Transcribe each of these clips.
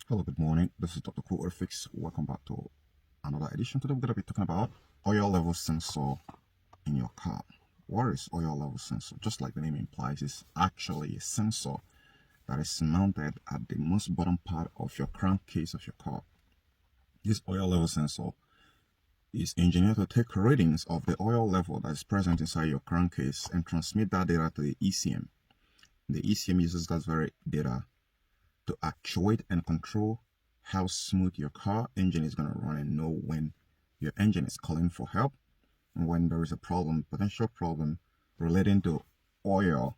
Hello, good morning. This is Dr. Cool Fix. Welcome back to another edition. Today we're going to be talking about oil level sensor in your car. What is oil level sensor? Just like the name implies, it's actually a sensor that is mounted at the most bottom part of your crankcase of your car. This oil level sensor is engineered to take readings of the oil level that is present inside your crankcase and transmit that data to the ECM. The ECM uses that very data to actuate and control how smooth your car engine is going to run and know when your engine is calling for help and when there is a potential problem relating to oil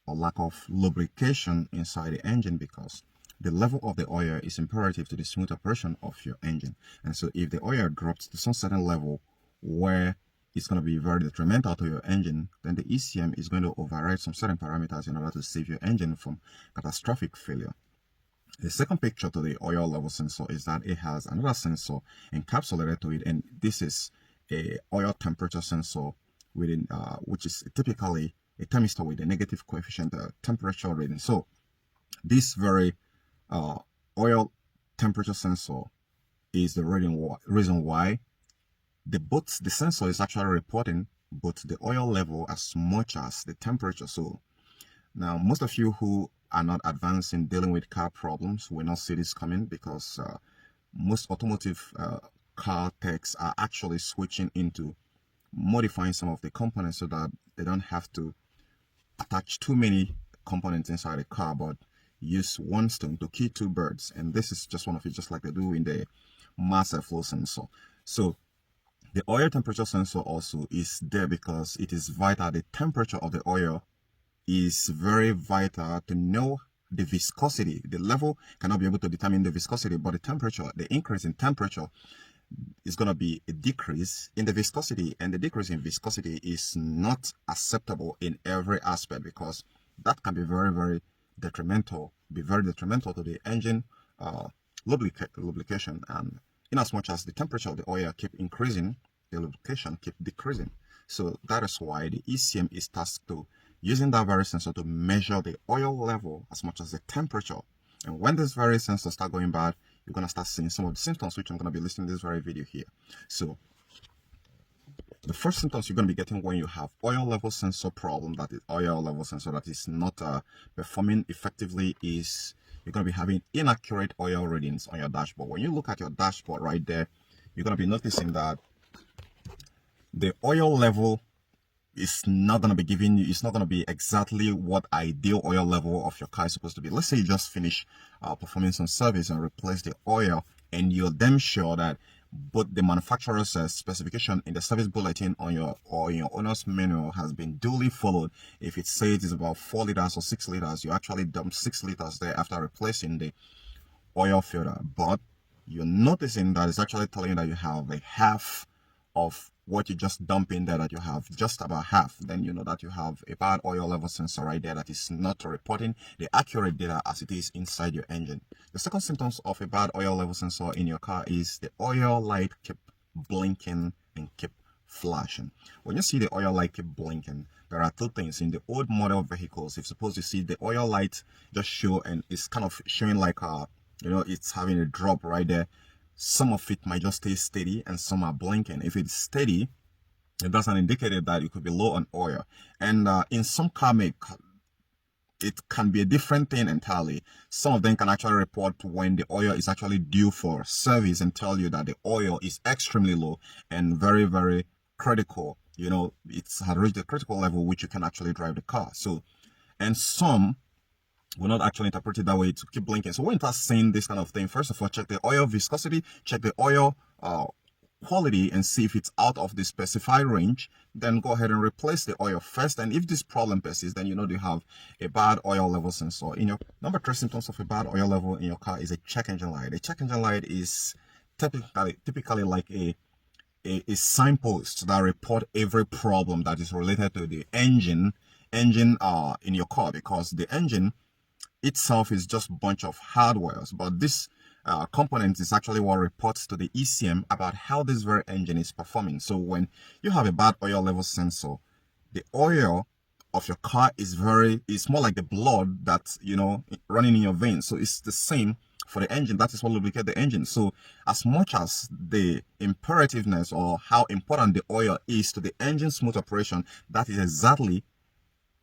or lack of lubrication inside the engine, because the level of the oil is imperative to the smooth operation of your engine. And so if the oil drops to some certain level where it's going to be very detrimental to your engine, then the ECM is going to override some certain parameters in order to save your engine from catastrophic failure. The second picture to the oil level sensor is that it has another sensor encapsulated to it, and this is a oil temperature sensor within, which is typically a thermistor with a negative coefficient temperature reading. So this very oil temperature sensor is the reason why the sensor is actually reporting both the oil level as much as the temperature. So now, most of you who are not advanced in dealing with car problems will not see this coming, because most automotive car techs are actually switching into modifying some of the components so that they don't have to attach too many components inside the car, but use one stone to kill two birds. And this is just one of it, just like they do in the mass airflow sensor. So the oil temperature sensor also is there because it is vital. The temperature of the oil is very vital to know the viscosity. The level cannot be able to determine the viscosity, but the temperature, the increase in temperature is going to be a decrease in the viscosity, and the decrease in viscosity is not acceptable in every aspect, because that can be very detrimental, to the engine lubrication. And in as much as the temperature of the oil keep increasing, the lubrication keep decreasing. So that is why the ECM is tasked to using that very sensor to measure the oil level as much as the temperature. And when this very sensor start going bad, you're going to start seeing some of the symptoms, which I'm going to be listing in this very video here. So the first symptoms you're going to be getting when you have oil level sensor problem, that is oil level sensor that is not performing effectively, is you're going to be having inaccurate oil readings on your dashboard. When you look at your dashboard right there, you're going to be noticing that the oil level is not going to be giving you, it's not going to be exactly what ideal oil level of your car is supposed to be. Let's say you just finish performing some service and replace the oil, and you're damn sure that both the manufacturer's specification in the service bulletin on your owner's manual has been duly followed. If it says it's about 4 liters or 6 liters, you actually dump 6 liters there after replacing the oil filter, but you're noticing that it's actually telling you that you have a half of what you just dump in there, that you have just about half. Then you know that you have a bad oil level sensor right there that is not reporting the accurate data as it is inside your engine. The second symptoms of a bad oil level sensor in your car is the oil light keep blinking and keep flashing. When you see the oil light keep blinking, there are two things. In the old model vehicles, if suppose you see the oil light just show and it's kind of showing like it's having a drop right there, some of it might just stay steady and some are blinking. If it's steady, that's an indicator that it could be low on oil. And in some car make, it can be a different thing entirely. Some of them can actually report when the oil is actually due for service and tell you that the oil is extremely low and very critical. It's had reached a critical level which you can actually drive the car. So, and some will not actually interpret it that way to keep blinking. So when you start seeing this kind of thing, first of all, check the oil viscosity, check the oil quality, and see if it's out of the specified range. Then go ahead and replace the oil first. And if this problem persists, then you know you have a bad oil level sensor. In your number 3 symptoms of a bad oil level in your car is a check engine light. A check engine light is typically like a signpost that report every problem that is related to the engine in your car, because the engine itself is just a bunch of hardwares, but this component is actually what reports to the ECM about how this very engine is performing. So when you have a bad oil level sensor, the oil of your car is more like the blood that's running in your veins. So it's the same for the engine. That is what lubricate the engine. So as much as the imperativeness or how important the oil is to the engine smooth operation, that is exactly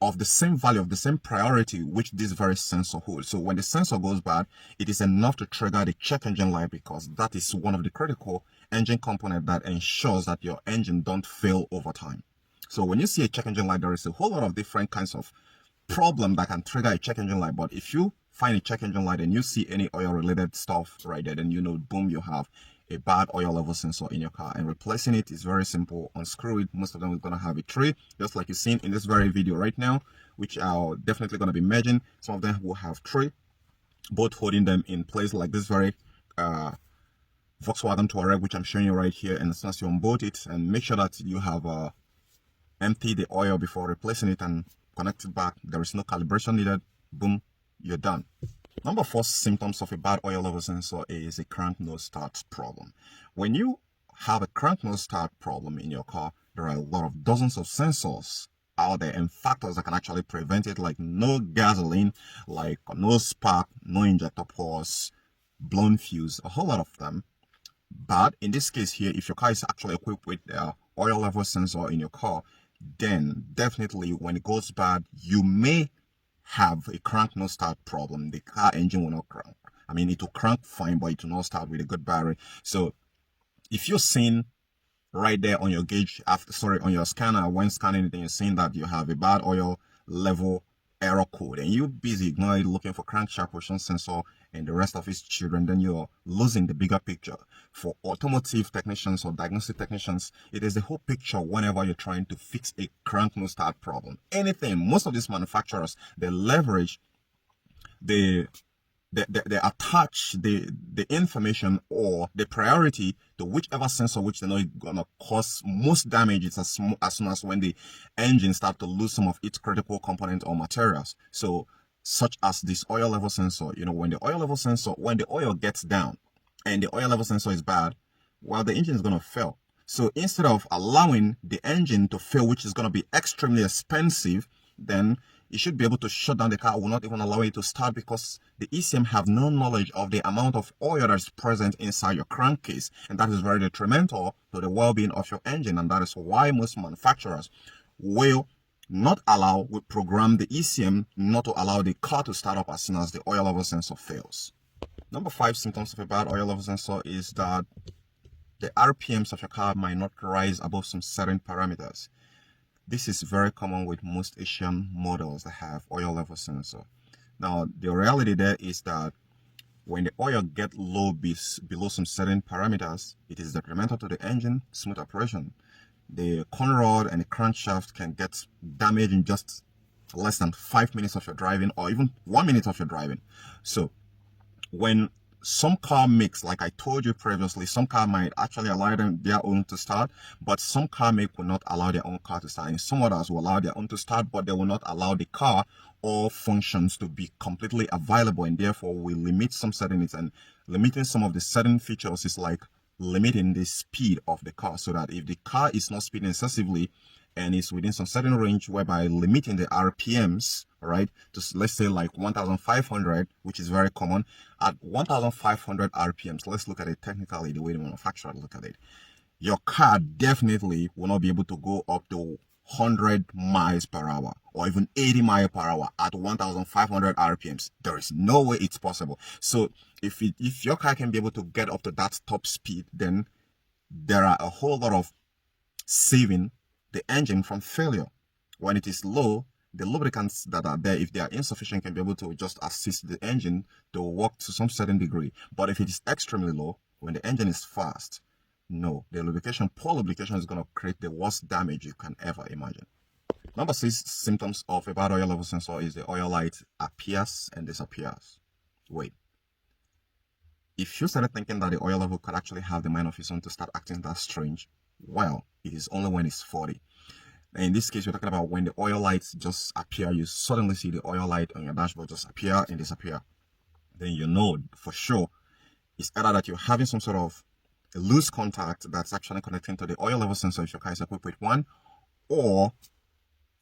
of the same value, of the same priority which this very sensor holds. So when the sensor goes bad, it is enough to trigger the check engine light, because that is one of the critical engine component that ensures that your engine don't fail over time. So when you see a check engine light, there is a whole lot of different kinds of problem that can trigger a check engine light. But if you find a check engine light and you see any oil related stuff right there, then you know, boom, you have a bad oil level sensor in your car. And replacing it is very simple. Unscrew it. Most of them are going to have a tray, just like you've seen in this very video right now, which are definitely going to be merging. Some of them will have tray, both holding them in place, like this very Volkswagen Touareg, which I'm showing you right here. And as soon as you unbolt it, and make sure that you have empty the oil before replacing it and connect it back. There is no calibration needed. Boom, you're done. Number 4 symptoms of a bad oil level sensor is a crank no start problem. When you have a crank no start problem in your car, there are a lot of dozens of sensors out there and factors that can actually prevent it, like no gasoline, like no spark, no injector pause, blown fuse, a whole lot of them. But in this case here, if your car is actually equipped with the oil level sensor in your car, then definitely when it goes bad, you may have a crank no start problem. The car engine will not crank. I mean, it will crank fine, but it will not start with a good battery. So if you're seeing right there on your gauge, on your scanner, when scanning it, and you're seeing that you have a bad oil level error code, and you're busy ignoring looking for crankshaft position sensor and the rest of its children, then you're losing the bigger picture. For automotive technicians or diagnostic technicians, it is the whole picture whenever you're trying to fix a crank no start problem. Anything, most of these manufacturers, they leverage they attach the information or the priority to whichever sensor which they know is gonna cause most damage as soon as when the engine start to lose some of its critical components or materials. So such as this oil level sensor, you know, when the oil gets down and the oil level sensor is bad, well, the engine is gonna fail. So instead of allowing the engine to fail, which is gonna be extremely expensive, then you should be able to shut down the car. Will not even allow it to start, because the ECM have no knowledge of the amount of oil that is present inside your crankcase, and that is very detrimental to the well-being of your engine. And that is why most manufacturers will program the ECM not to allow the car to start up as soon as the oil level sensor fails. Number 5 symptoms of a bad oil level sensor is that the RPMs of your car might not rise above some certain parameters. This is very common with most Asian models that have oil level sensor. Now, the reality there is that when the oil gets low below some certain parameters, it is detrimental to the engine smooth operation. The conrod and the crankshaft can get damaged in just less than 5 minutes of your driving, or even 1 minute of your driving. So when some car makes, like I told you previously, some car might actually allow their own to start, but some car make will not allow their own car to start, and some others will allow their own to start, but they will not allow the car or functions to be completely available, and therefore we limit some settings. And limiting some of the certain features is like limiting the speed of the car, so that if the car is not speeding excessively and is within some certain range, whereby limiting the RPMs, right, to let's say like 1500, which is very common. At 1500 RPMs, let's look at it technically, the way the manufacturer look at it, your car definitely will not be able to go up to 100 miles per hour or even 80 miles per hour at 1500 RPMs. There is no way it's possible. So if your car can be able to get up to that top speed, then there are a whole lot of saving the engine from failure. When it is low, the lubricants that are there, if they are insufficient, can be able to just assist the engine to work to some certain degree. But if it is extremely low, when the engine is fast, no, the poor lubrication is going to create the worst damage you can ever imagine. Number 6 symptoms of a bad oil level sensor is the oil light appears and disappears. Wait. If you started thinking that the oil level could actually have the mind of its own to start acting that strange, well, it is only when it's 40. In this case, we're talking about when the oil lights just appear. You suddenly see the oil light on your dashboard just appear and disappear. Then you know for sure it's either that you're having some sort of a loose contact that's actually connecting to the oil level sensor if your car is equipped with one, or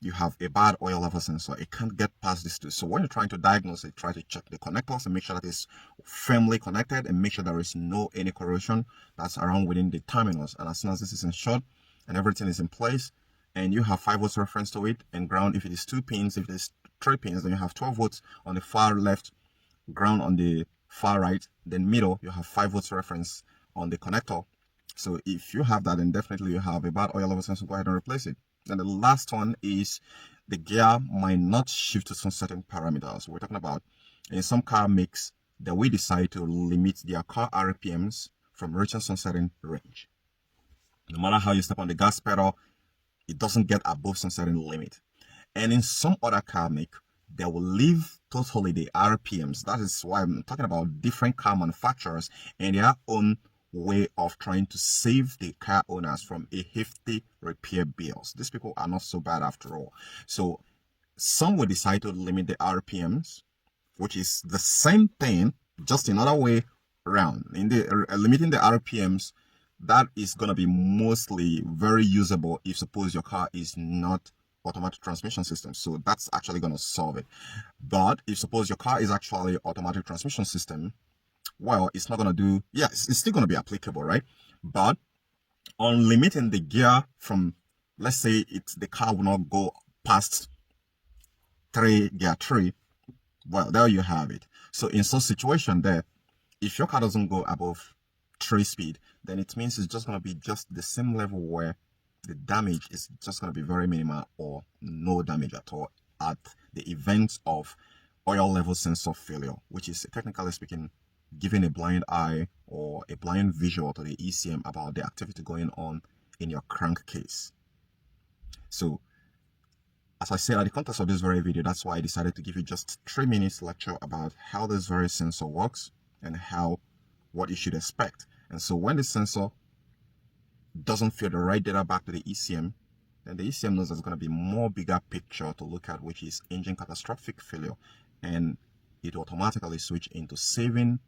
you have a bad oil level sensor. It can't get past this too. So when you're trying to diagnose it, try to check the connectors and make sure that it's firmly connected and make sure there is no any corrosion that's around within the terminals. And as soon as this is ensured and everything is in place, and you have 5 volts reference to it, and ground if it is 2 pins, if it is 3 pins, then you have 12 volts on the far left, ground on the far right, then middle you have 5 volts reference on the connector. So if you have that, then definitely you have a bad oil level sensor. Go ahead and replace it. And the last one is the gear might not shift to some certain parameters. We're talking about in some car makes that we decide to limit their car RPMs from reaching some certain range. No matter how you step on the gas pedal, it doesn't get above some certain limit. And in some other car make, they will leave totally the RPMs. That is why I'm talking about different car manufacturers and their own way of trying to save the car owners from a hefty repair bills. These people are not so bad after all. So some will decide to limit the RPMs, which is the same thing, just another way around. In the limiting the RPMs, that is going to be mostly very usable if suppose your car is not automatic transmission system. So that's actually going to solve it. But if suppose your car is actually automatic transmission system, well, it's not going to do, yes, it's still going to be applicable, right? But on limiting the gear from, let's say the car will not go past gear 3, well, there you have it. So in such situation there, if your car doesn't go above 3 speed, then it means it's just going to be just the same level where the damage is just going to be very minimal or no damage at all at the event of oil level sensor failure, which is technically speaking giving a blind eye or a blind visual to the ECM about the activity going on in your crankcase. So as I said at the context of this very video, that's why I decided to give you just 3 minutes lecture about how this very sensor works and what you should expect. And so when the sensor doesn't feed the right data back to the ECM, then the ECM knows there's going to be more bigger picture to look at, which is engine catastrophic failure, and it automatically switch into saving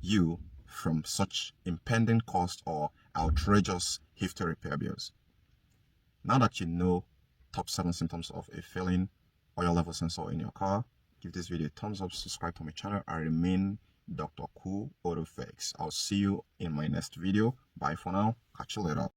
you from such impending cost or outrageous hefty repair bills. Now that you know top 7 symptoms of a failing oil level sensor in your car, give this video a thumbs up, subscribe to my channel. I remain Dr. Cool Auto Fix. I'll see you in my next video. Bye for now. Catch you later.